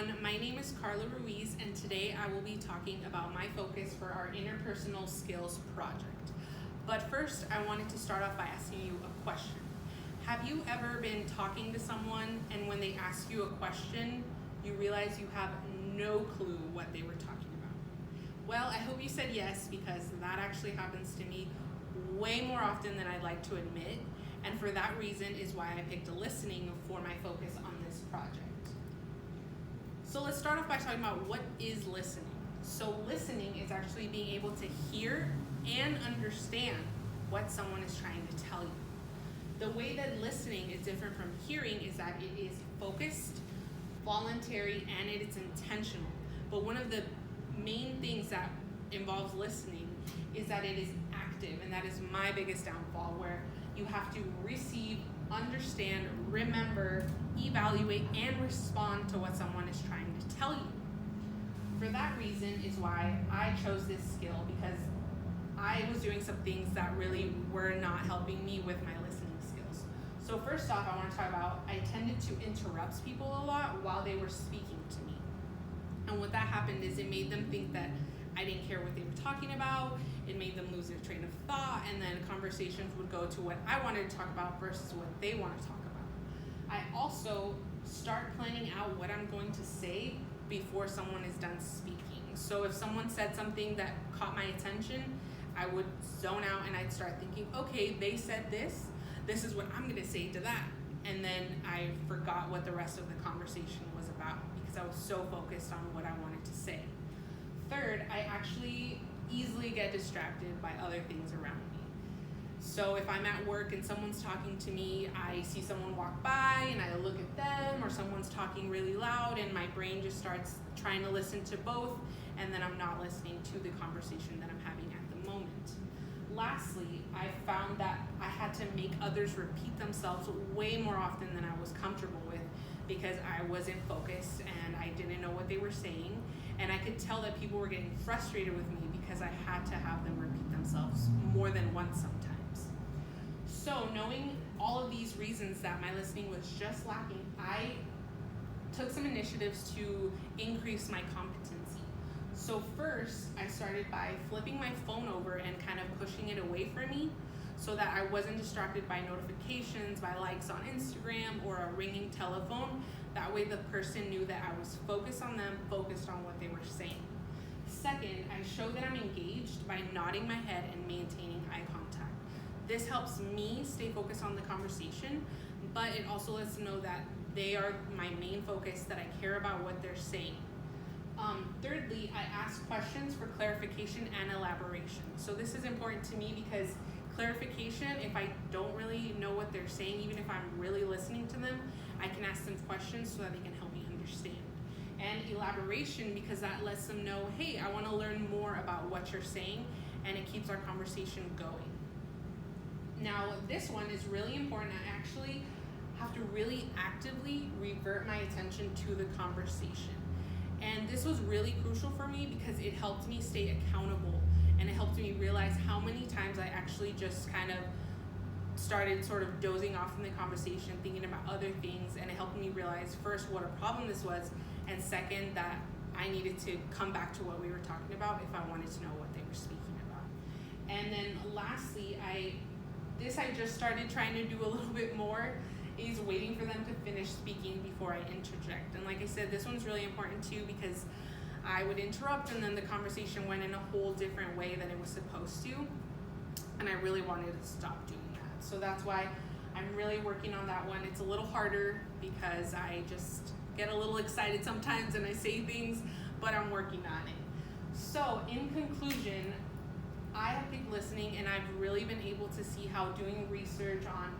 everyone. My name is Carla Ruiz, and today I will be talking about my focus for our interpersonal skills project. But first, I wanted to start off by asking you a question. Have you ever been talking to someone, and when they ask you a question, you realize you have no clue what they were talking about? Well, I hope you said yes, because that actually happens to me way more often than I'd like to admit, and for that reason is why I picked listening for my focus on this project. So let's start off by talking about what is listening. So listening is actually being able to hear and understand what someone is trying to tell you. The way that listening is different from hearing is that it is focused, voluntary, and it is intentional. But one of the main things that involves listening is that it is active, and that is my biggest downfall, where you have to receive, understand, remember, evaluate, and respond to what someone is trying to tell you. For that reason is why I chose this skill, because I was doing some things that really were not helping me with my listening skills. So first off, I want to talk about I tended to interrupt people a lot while they were speaking to me. And what that happened is it made them think that I didn't care what they were talking about. It made them lose their train of thought, and then conversations would go to what I wanted to talk about versus what they want to talk about. I also start planning out what I'm going to say before someone is done speaking. So if someone said something that caught my attention, I would zone out and I'd start thinking, okay, they said this is what I'm going to say to that. And then I forgot what the rest of the conversation was about because I was so focused on what I wanted to say. Third, I actually easily get distracted by other things around me. So if I'm at work and someone's talking to me, I see someone walk by and I look at them, or someone's talking really loud and my brain just starts trying to listen to both, and then I'm not listening to the conversation that I'm having at the moment. Lastly, I found that I had to make others repeat themselves way more often than I was comfortable with because I wasn't focused and I didn't know what they were saying. And I could tell that people were getting frustrated with me because I had to have them repeat themselves more than once sometimes. So knowing all of these reasons that my listening was just lacking, I took some initiatives to increase my competency. So first, I started by flipping my phone over and kind of pushing it away from me so that I wasn't distracted by notifications, by likes on Instagram, or a ringing telephone. That way the person knew that I was focused on them, focused on what they were saying. Second, I show that I'm engaged by nodding my head and maintaining eye contact. This helps me stay focused on the conversation, but it also lets them know that they are my main focus, that I care about what they're saying. Thirdly, I ask questions for clarification and elaboration. So this is important to me because clarification, if I don't really know what they're saying, even if I'm really listening to them, I can ask them questions so that they can help me understand. And elaboration, because that lets them know, hey, I want to learn more about what you're saying, and it keeps our conversation going. Now, this one is really important. I actually have to really actively revert my attention to the conversation. And this was really crucial for me because it helped me stay accountable, and it helped me realize how many times I actually just kind of started sort of dozing off in the conversation, thinking about other things, and it helped me realize first what a problem this was, and second that I needed to come back to what we were talking about if I wanted to know what they were speaking about. And then lastly, I just started trying to do a little bit more, is waiting for them to finish speaking before I interject. And like I said, this one's really important too because I would interrupt and then the conversation went in a whole different way than it was supposed to, and I really wanted to stop doing that. So that's why I'm really working on that one. It's a little harder because I just get a little excited sometimes and I say things, but I'm working on it. So in conclusion, I have picked listening, and I've really been able to see how doing research on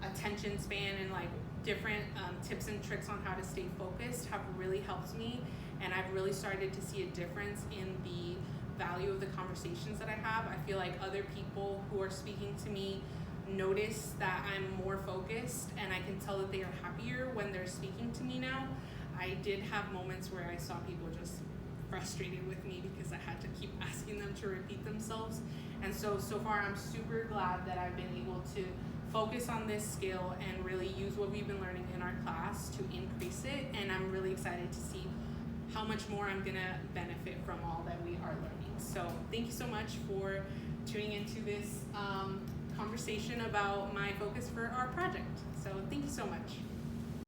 attention span and like different tips and tricks on how to stay focused have really helped me, and I've really started to see a difference in the value of the conversations that I have. I feel like other people who are speaking to me notice that I'm more focused, and I can tell that they are happier when they're speaking to me now. I did have moments where I saw people just frustrated with me because I had to keep asking them to repeat themselves, and so far I'm super glad that I've been able to focus on this skill and really use what we've been learning in our class to increase it, and I'm really excited to see how much more I'm gonna benefit from all that we are learning. So thank you so much for tuning into this conversation about my focus for our project. So thank you so much.